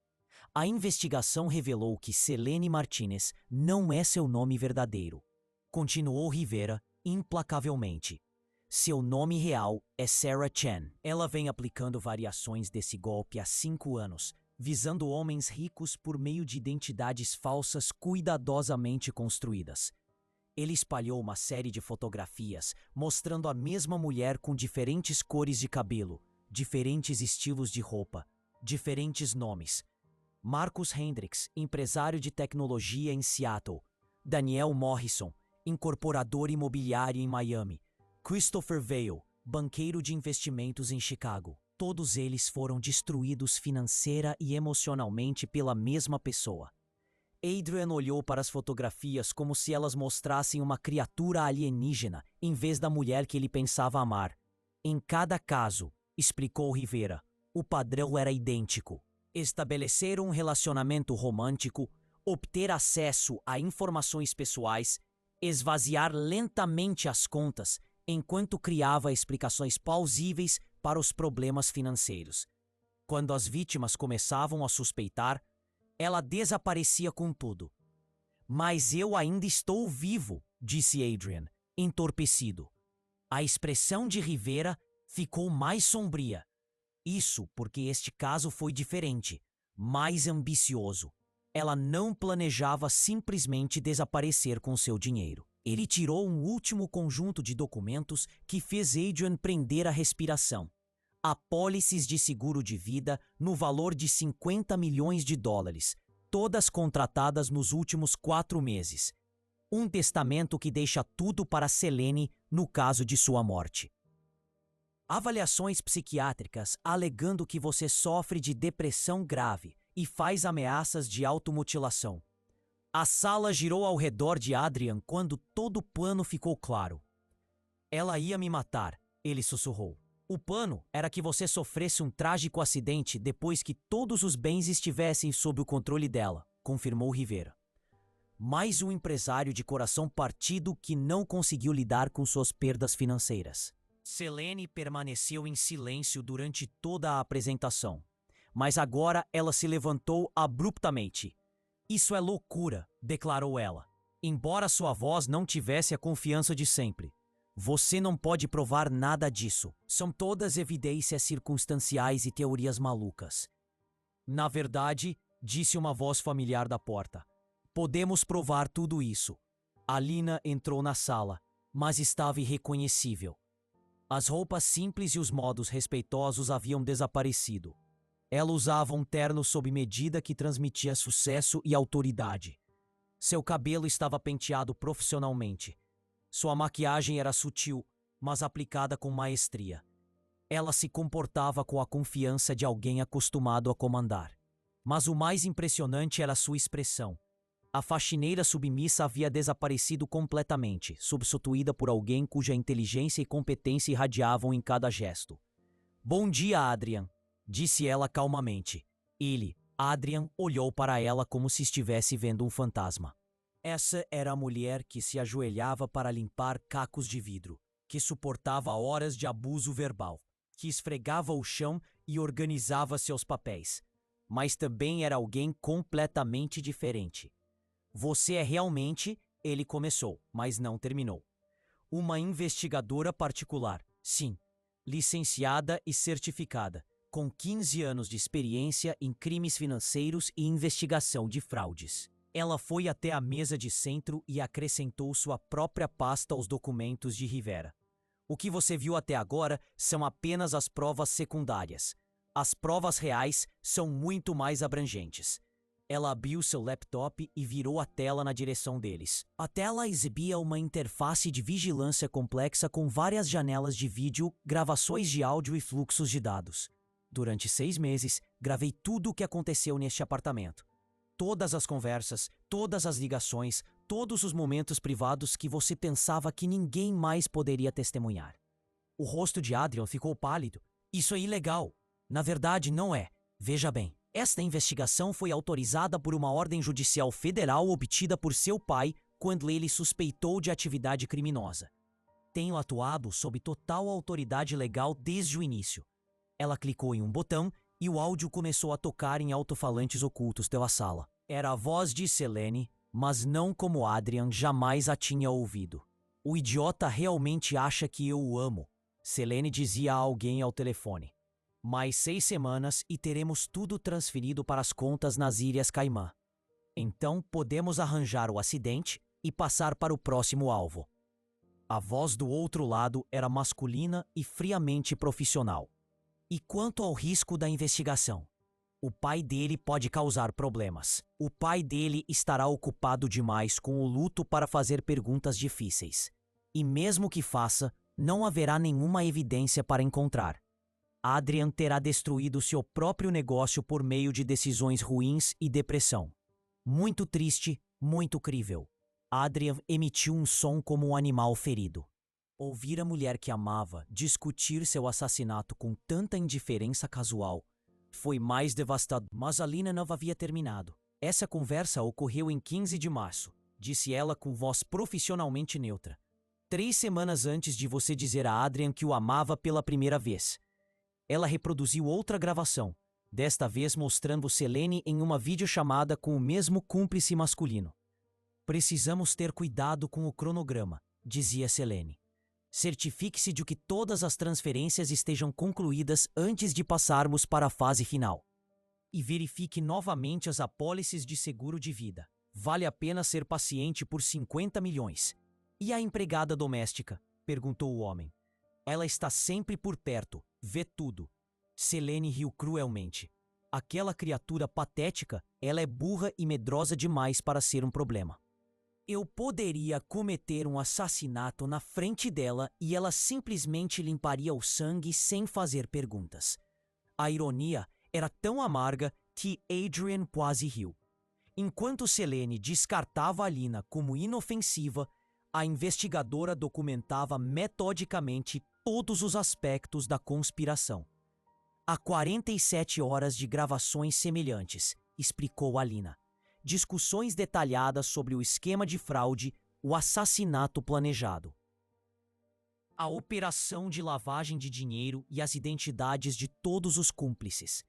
Speaker 1: A investigação revelou que Selene Martinez não é seu nome verdadeiro. Continuou Rivera implacavelmente. Seu nome real é Sarah Chen. Ela vem aplicando variações desse golpe há 5 anos, visando homens ricos por meio de identidades falsas cuidadosamente construídas. Ele espalhou uma série de fotografias mostrando a mesma mulher com diferentes cores de cabelo, diferentes estilos de roupa, diferentes nomes. Marcus Hendricks, empresário de tecnologia em Seattle. Daniel Morrison, incorporador imobiliário em Miami. Christopher Vail, banqueiro de investimentos em Chicago. Todos eles foram destruídos financeira e emocionalmente pela mesma pessoa. Adrian olhou para as fotografias como se elas mostrassem uma criatura alienígena, em vez da mulher que ele pensava amar. Em cada caso, explicou Rivera, o padrão era idêntico. Estabelecer um relacionamento romântico, obter acesso a informações pessoais, esvaziar lentamente as contas, enquanto criava explicações plausíveis para os problemas financeiros. Quando as vítimas começavam a suspeitar, ela desaparecia com tudo. Mas eu ainda estou vivo, disse Adrian, entorpecido. A expressão de Rivera ficou mais sombria. Isso porque este caso foi diferente, mais ambicioso. Ela não planejava simplesmente desaparecer com seu dinheiro. Ele tirou um último conjunto de documentos que fez Adrian prender a respiração. Apólices de seguro de vida no valor de $50 milhões, todas contratadas nos últimos 4 meses. Um testamento que deixa tudo para Selene no caso de sua morte. Avaliações psiquiátricas alegando que você sofre de depressão grave e faz ameaças de automutilação. A sala girou ao redor de Adrian quando todo o plano ficou claro. Ela ia me matar, ele sussurrou. O plano era que você sofresse um trágico acidente depois que todos os bens estivessem sob o controle dela, confirmou Rivera. Mais um empresário de coração partido que não conseguiu lidar com suas perdas financeiras. Selene permaneceu em silêncio durante toda a apresentação, mas agora ela se levantou abruptamente. Isso é loucura, declarou ela, embora sua voz não tivesse a confiança de sempre. Você não pode provar nada disso. São todas evidências circunstanciais e teorias malucas. Na verdade, disse uma voz familiar da porta, podemos provar tudo isso. Alina entrou na sala, mas estava irreconhecível. As roupas simples e os modos respeitosos haviam desaparecido. Ela usava um terno sob medida que transmitia sucesso e autoridade. Seu cabelo estava penteado profissionalmente. Sua maquiagem era sutil, mas aplicada com maestria. Ela se comportava com a confiança de alguém acostumado a comandar. Mas o mais impressionante era sua expressão. A faxineira submissa havia desaparecido completamente, substituída por alguém cuja inteligência e competência irradiavam em cada gesto. Bom dia, Adrian, disse ela calmamente. Ele, Adrian, olhou para ela como se estivesse vendo um fantasma. Essa era a mulher que se ajoelhava para limpar cacos de vidro, que suportava horas de abuso verbal, que esfregava o chão e organizava seus papéis. Mas também era alguém completamente diferente. Você é realmente, ele começou, mas não terminou. Uma investigadora particular, sim, licenciada e certificada, com 15 anos de experiência em crimes financeiros e investigação de fraudes. Ela foi até a mesa de centro e acrescentou sua própria pasta aos documentos de Rivera. O que você viu até agora são apenas as provas secundárias. As provas reais são muito mais abrangentes. Ela abriu seu laptop e virou a tela na direção deles. A tela exibia uma interface de vigilância complexa com várias janelas de vídeo, gravações de áudio e fluxos de dados. Durante 6 meses, gravei tudo o que aconteceu neste apartamento. Todas as conversas, todas as ligações, todos os momentos privados que você pensava que ninguém mais poderia testemunhar. O rosto de Adrian ficou pálido. Isso é ilegal. Na verdade, não é. Veja bem, esta investigação foi autorizada por uma ordem judicial federal obtida por seu pai quando ele suspeitou de atividade criminosa. Tenho atuado sob total autoridade legal desde o início. Ela clicou em um botão e o áudio começou a tocar em alto-falantes ocultos pela sala. Era a voz de Selene, mas não como Adrian jamais a tinha ouvido. O idiota realmente acha que eu o amo, Selene dizia a alguém ao telefone. Mais 6 semanas e teremos tudo transferido para as contas nas Ilhas Caimã. Então podemos arranjar o acidente e passar para o próximo alvo. A voz do outro lado era masculina e friamente profissional. E quanto ao risco da investigação? O pai dele pode causar problemas. O pai dele estará ocupado demais com o luto para fazer perguntas difíceis. E mesmo que faça, Não haverá nenhuma evidência para encontrar. Adrian terá destruído seu próprio negócio por meio de decisões ruins e depressão. Muito triste, muito crível. Adrian emitiu um som como um animal ferido. Ouvir a mulher que amava discutir seu assassinato com tanta indiferença casual foi mais devastador. Mas Alina não havia terminado. Essa conversa ocorreu em 15 de março, disse ela com voz profissionalmente neutra. 3 semanas antes de você dizer a Adrian que o amava pela primeira vez. Ela reproduziu outra gravação, desta vez mostrando Selene em uma videochamada com o mesmo cúmplice masculino. Precisamos ter cuidado com o cronograma, dizia Selene. Certifique-se de que todas as transferências estejam concluídas antes de passarmos para a fase final. E verifique novamente as apólices de seguro de vida. Vale a pena ser paciente por 50 milhões. E a empregada doméstica? Perguntou o homem. Ela está sempre por perto, vê tudo. Selene riu cruelmente. Aquela criatura patética, ela é burra e medrosa demais para ser um problema. Eu poderia cometer um assassinato na frente dela e ela simplesmente limparia o sangue sem fazer perguntas. A ironia era tão amarga que Adrian quase riu. Enquanto Selene descartava Alina como inofensiva, a investigadora documentava metodicamente todos os aspectos da conspiração. Há 47 horas de gravações semelhantes, explicou Alina. Discussões detalhadas sobre o esquema de fraude, o assassinato planejado. A operação de lavagem de dinheiro e as identidades de todos os cúmplices.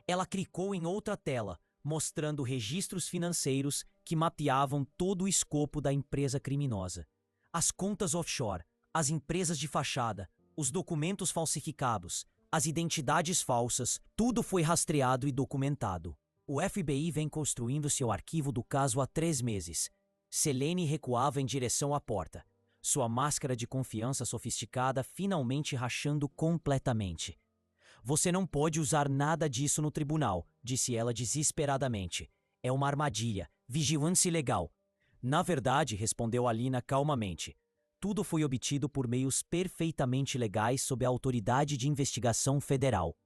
Speaker 1: Ela clicou em outra tela, mostrando registros financeiros que mapeavam todo o escopo da empresa criminosa. As contas offshore, as empresas de fachada, os documentos falsificados, as identidades falsas, tudo foi rastreado e documentado. O FBI vem construindo seu arquivo do caso há 3 meses. Selene recuava em direção à porta, sua máscara de confiança sofisticada finalmente rachando completamente. Você não pode usar nada disso no tribunal, disse ela desesperadamente. É uma armadilha, vigilância ilegal. Na verdade, respondeu Alina calmamente, tudo foi obtido por meios perfeitamente legais sob a autoridade de investigação federal.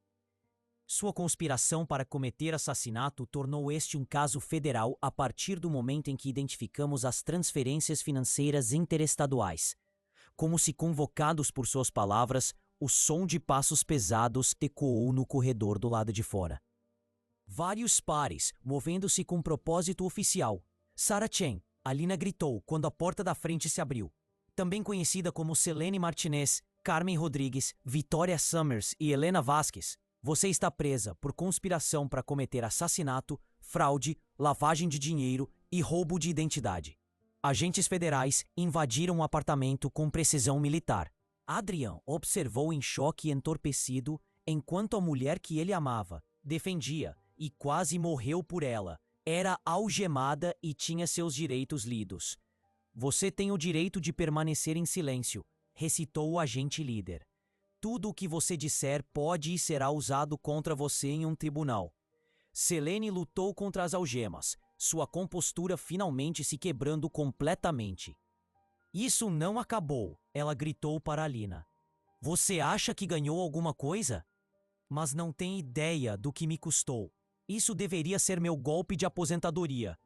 Speaker 1: Sua conspiração para cometer assassinato tornou este um caso federal a partir do momento em que identificamos as transferências financeiras interestaduais. Como se convocados por suas palavras, o som de passos pesados ecoou no corredor do lado de fora. Vários pares, movendo-se com propósito oficial. Sarah Chen, Alina gritou quando a porta da frente se abriu. Também conhecida como Selene Martinez, Carmen Rodrigues, Vitória Summers e Helena Vasquez, você está presa por conspiração para cometer assassinato, fraude, lavagem de dinheiro e roubo de identidade. Agentes federais invadiram o apartamento com precisão militar. Adrian observou em choque e entorpecido enquanto a mulher que ele amava, defendia e quase morreu por ela, era algemada e tinha seus direitos lidos. Você tem o direito de permanecer em silêncio, recitou o agente líder. Tudo o que você disser pode e será usado contra você em um tribunal. Selene lutou contra as algemas, sua compostura finalmente se quebrando completamente. Isso não acabou, ela gritou para Alina. Você acha que ganhou alguma coisa? Mas não tem ideia do que me custou. Isso deveria ser meu golpe de aposentadoria.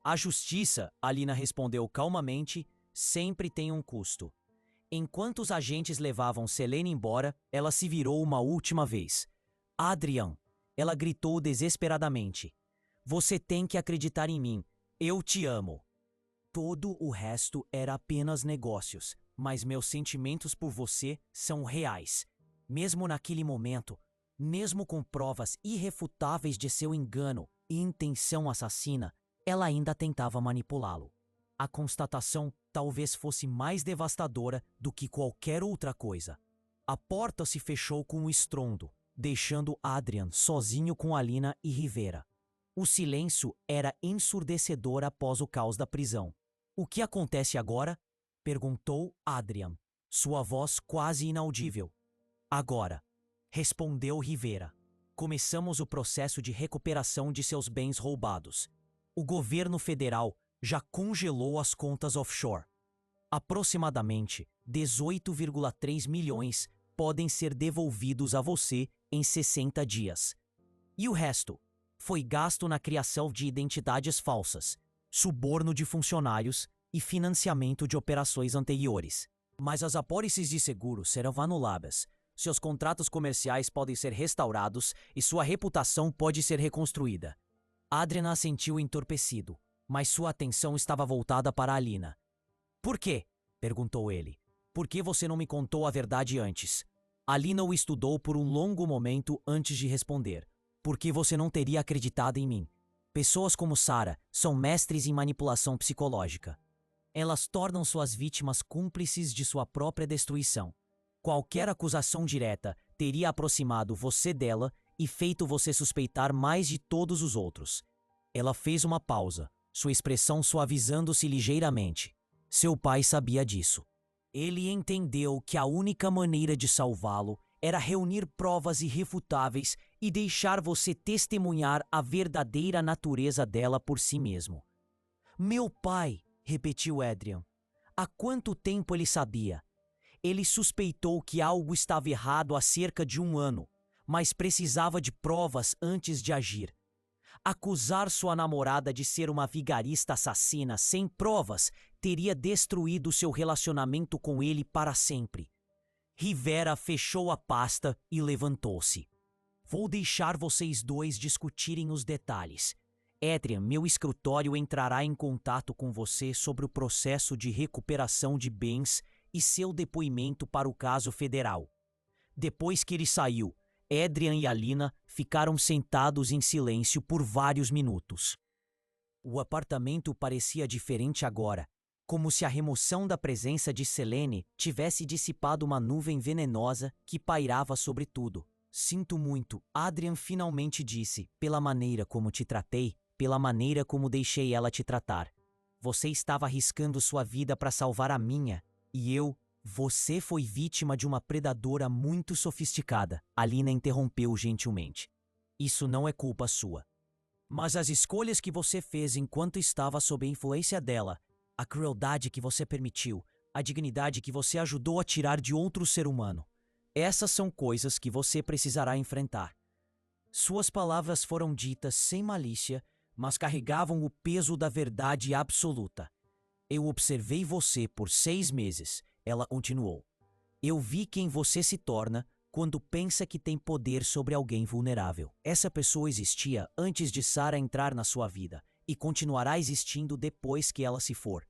Speaker 1: A justiça, Alina respondeu calmamente, sempre tem um custo. Enquanto os agentes levavam Selene embora, ela se virou uma última vez. Adrian, ela gritou desesperadamente. Você tem que acreditar em mim. Eu te amo. Todo o resto era apenas negócios, mas meus sentimentos por você são reais. Mesmo naquele momento, mesmo com provas irrefutáveis de seu engano e intenção assassina, ela ainda tentava manipulá-lo. A constatação talvez fosse mais devastadora do que qualquer outra coisa. A porta se fechou com um estrondo, deixando Adrian sozinho com Alina e Rivera. O silêncio era ensurdecedor após o caos da prisão. O que acontece agora? Perguntou Adrian, sua voz quase inaudível. Agora, respondeu Rivera. Começamos o processo de recuperação de seus bens roubados. O governo federal já congelou as contas offshore. Aproximadamente 18,3 milhões podem ser devolvidos a você em 60 dias. E o resto foi gasto na criação de identidades falsas, suborno de funcionários e financiamento de operações anteriores. Mas as apólices de seguro serão anuladas. Seus contratos comerciais podem ser restaurados e sua reputação pode ser reconstruída. Adrian assentiu entorpecido, mas sua atenção estava voltada para Alina. Por quê? Perguntou ele. Por que você não me contou a verdade antes? Alina o estudou por um longo momento antes de responder. Por que você não teria acreditado em mim? Pessoas como Sarah são mestres em manipulação psicológica. Elas tornam suas vítimas cúmplices de sua própria destruição. Qualquer acusação direta teria aproximado você dela e feito você suspeitar mais de todos os outros. Ela fez uma pausa, sua expressão suavizando-se ligeiramente. Seu pai sabia disso. Ele entendeu que a única maneira de salvá-lo era reunir provas irrefutáveis e deixar você testemunhar a verdadeira natureza dela por si mesmo. Meu pai, repetiu Adrian. Há quanto tempo ele sabia? Ele suspeitou que algo estava errado há cerca de 1 ano, mas precisava de provas antes de agir. Acusar sua namorada de ser uma vigarista assassina sem provas teria destruído seu relacionamento com ele para sempre. Rivera fechou a pasta e levantou-se. Vou deixar vocês dois discutirem os detalhes. Adrian, meu escritório entrará em contato com você sobre o processo de recuperação de bens e seu depoimento para o caso federal. Depois que ele saiu, Adrian e Alina ficaram sentados em silêncio por vários minutos. O apartamento parecia diferente agora, como se a remoção da presença de Selene tivesse dissipado uma nuvem venenosa que pairava sobre tudo. Sinto muito, Adrian finalmente disse, pela maneira como te tratei, pela maneira como deixei ela te tratar. Você estava arriscando sua vida para salvar a minha, e você foi vítima de uma predadora muito sofisticada. Alina interrompeu gentilmente. Isso não é culpa sua. Mas as escolhas que você fez enquanto estava sob a influência dela, a crueldade que você permitiu, a dignidade que você ajudou a tirar de outro ser humano, essas são coisas que você precisará enfrentar. Suas palavras foram ditas sem malícia, mas carregavam o peso da verdade absoluta. Eu observei você por 6 meses, ela continuou. Eu vi quem você se torna quando pensa que tem poder sobre alguém vulnerável. Essa pessoa existia antes de Sarah entrar na sua vida e continuará existindo depois que ela se for.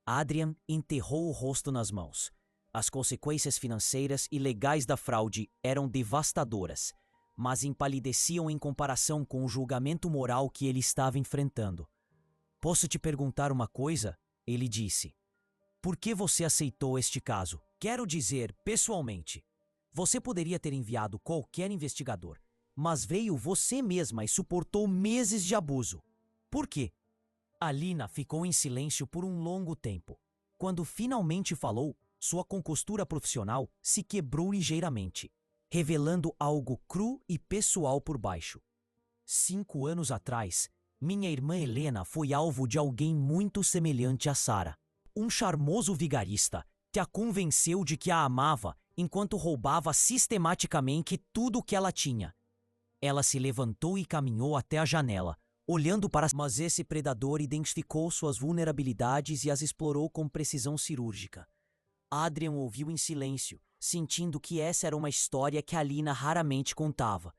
Speaker 1: Adrian enterrou o rosto nas mãos. As consequências financeiras e legais da fraude eram devastadoras, mas empalideciam em comparação com o julgamento moral que ele estava enfrentando. Posso te perguntar uma coisa? Ele disse. Por que você aceitou este caso? Quero dizer, pessoalmente. Você poderia ter enviado qualquer investigador, mas veio você mesma e suportou meses de abuso. Por quê? Alina ficou em silêncio por um longo tempo. Quando finalmente falou, sua compostura profissional se quebrou ligeiramente, revelando algo cru e pessoal por baixo. 5 anos atrás, minha irmã Helena foi alvo de alguém muito semelhante a Sarah. Um charmoso vigarista que a convenceu de que a amava enquanto roubava sistematicamente tudo o que ela tinha. Ela se levantou e caminhou até a janela, olhando para... Mas esse predador identificou suas vulnerabilidades e as explorou com precisão cirúrgica. Adrian ouviu em silêncio, sentindo que essa era uma história que Alina raramente contava.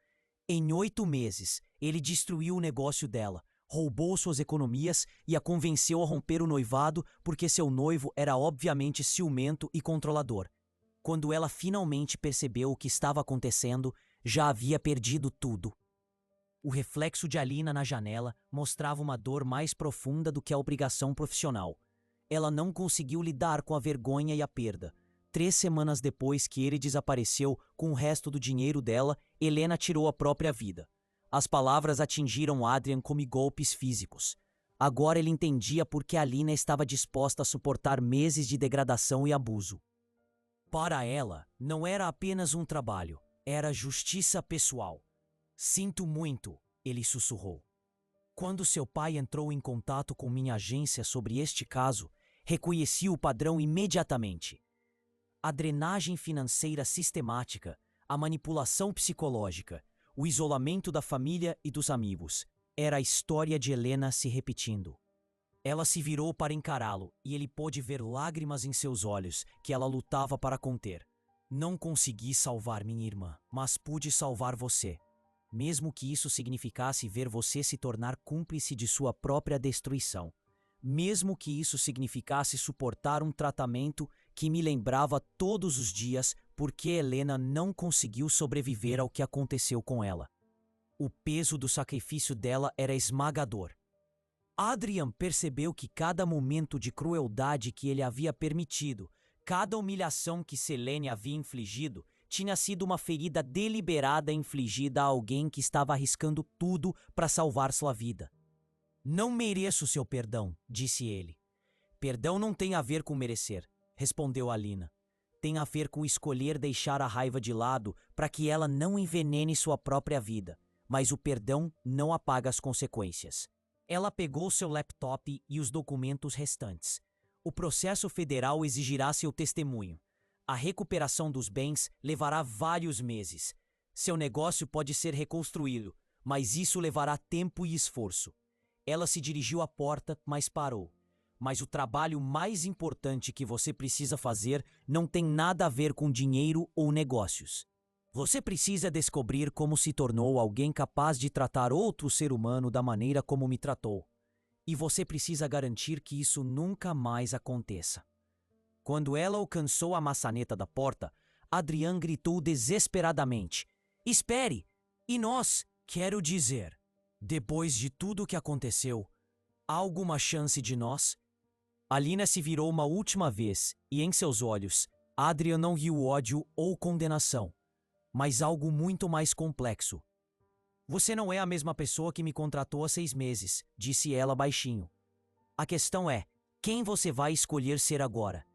Speaker 1: Em 8 meses, ele destruiu o negócio dela, roubou suas economias e a convenceu a romper o noivado porque seu noivo era obviamente ciumento e controlador. Quando ela finalmente percebeu o que estava acontecendo, já havia perdido tudo. O reflexo de Alina na janela mostrava uma dor mais profunda do que a obrigação profissional. Ela não conseguiu lidar com a vergonha e a perda. 3 semanas depois que ele desapareceu com o resto do dinheiro dela, Helena tirou a própria vida. As palavras atingiram Adrian como golpes físicos. Agora ele entendia por que Alina estava disposta a suportar meses de degradação e abuso. Para ela, não era apenas um trabalho, era justiça pessoal. Sinto muito, ele sussurrou. Quando seu pai entrou em contato com minha agência sobre este caso, reconhecia o padrão imediatamente. A drenagem financeira sistemática, a manipulação psicológica, o isolamento da família e dos amigos. Era a história de Helena se repetindo. Ela se virou para encará-lo e ele pôde ver lágrimas em seus olhos que ela lutava para conter. Não consegui salvar minha irmã, mas pude salvar você. Mesmo que isso significasse ver você se tornar cúmplice de sua própria destruição. Mesmo que isso significasse suportar um tratamento que me lembrava todos os dias porque Helena não conseguiu sobreviver ao que aconteceu com ela. O peso do sacrifício dela era esmagador. Adrian percebeu que cada momento de crueldade que ele havia permitido, cada humilhação que Selene havia infligido, tinha sido uma ferida deliberada infligida a alguém que estava arriscando tudo para salvar sua vida. Não mereço seu perdão, disse ele. Perdão não tem a ver com merecer, respondeu Alina. Tem a ver com escolher deixar a raiva de lado para que ela não envenene sua própria vida, mas o perdão não apaga as consequências. Ela pegou seu laptop e os documentos restantes. O processo federal exigirá seu testemunho. A recuperação dos bens levará vários meses. Seu negócio pode ser reconstruído, mas isso levará tempo e esforço. Ela se dirigiu à porta, mas parou. Mas o trabalho mais importante que você precisa fazer não tem nada a ver com dinheiro ou negócios. Você precisa descobrir como se tornou alguém capaz de tratar outro ser humano da maneira como me tratou. E você precisa garantir que isso nunca mais aconteça. Quando ela alcançou a maçaneta da porta, Adrian gritou desesperadamente: Espere! E nós, quero dizer, depois de tudo o que aconteceu, há alguma chance de nós? Alina se virou uma última vez e em seus olhos, Adrian não viu ódio ou condenação, mas algo muito mais complexo. Você não é a mesma pessoa que me contratou há 6 meses, disse ela baixinho. A questão é, quem você vai escolher ser agora?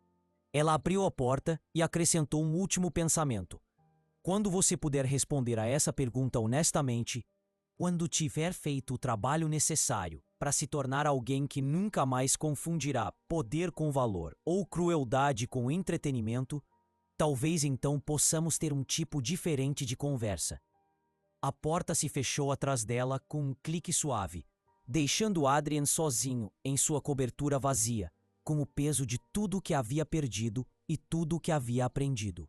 Speaker 1: Ela abriu a porta e acrescentou um último pensamento. Quando você puder responder a essa pergunta honestamente, quando tiver feito o trabalho necessário para se tornar alguém que nunca mais confundirá poder com valor ou crueldade com entretenimento, talvez então possamos ter um tipo diferente de conversa. A porta se fechou atrás dela com um clique suave, deixando Adrian sozinho em sua cobertura vazia, com o peso de tudo o que havia perdido e tudo o que havia aprendido,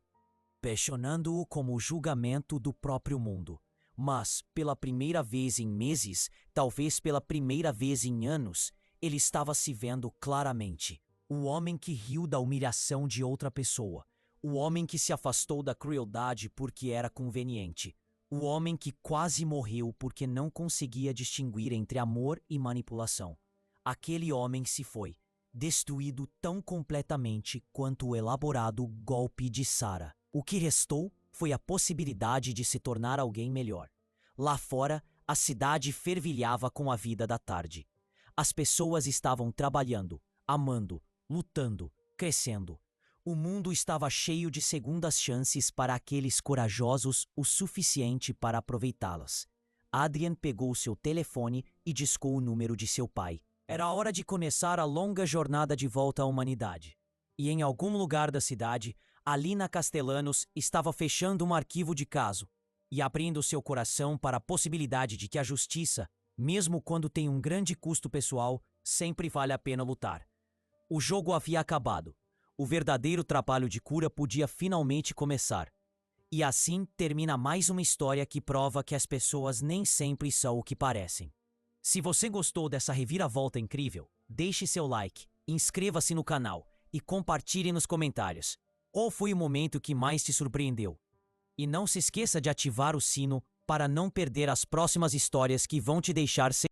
Speaker 1: pressionando-o como o julgamento do próprio mundo. Mas, pela primeira vez em meses, talvez pela primeira vez em anos, ele estava se vendo claramente. O homem que riu da humilhação de outra pessoa. O homem que se afastou da crueldade porque era conveniente. O homem que quase morreu porque não conseguia distinguir entre amor e manipulação. Aquele homem se foi, destruído tão completamente quanto o elaborado golpe de Sarah. O que restou foi a possibilidade de se tornar alguém melhor. Lá fora, a cidade fervilhava com a vida da tarde. As pessoas estavam trabalhando, amando, lutando, crescendo. O mundo estava cheio de segundas chances para aqueles corajosos o suficiente para aproveitá-las. Adrian pegou seu telefone e discou o número de seu pai. Era hora de começar a longa jornada de volta à humanidade. E em algum lugar da cidade, Alina Castellanos estava fechando um arquivo de caso e abrindo seu coração para a possibilidade de que a justiça, mesmo quando tem um grande custo pessoal, sempre vale a pena lutar. O jogo havia acabado. O verdadeiro trabalho de cura podia finalmente começar. E assim termina mais uma história que prova que as pessoas nem sempre são o que parecem. Se você gostou dessa reviravolta incrível, deixe seu like, inscreva-se no canal e compartilhe nos comentários. Qual foi o momento que mais te surpreendeu? E não se esqueça de ativar o sino para não perder as próximas histórias que vão te deixar sem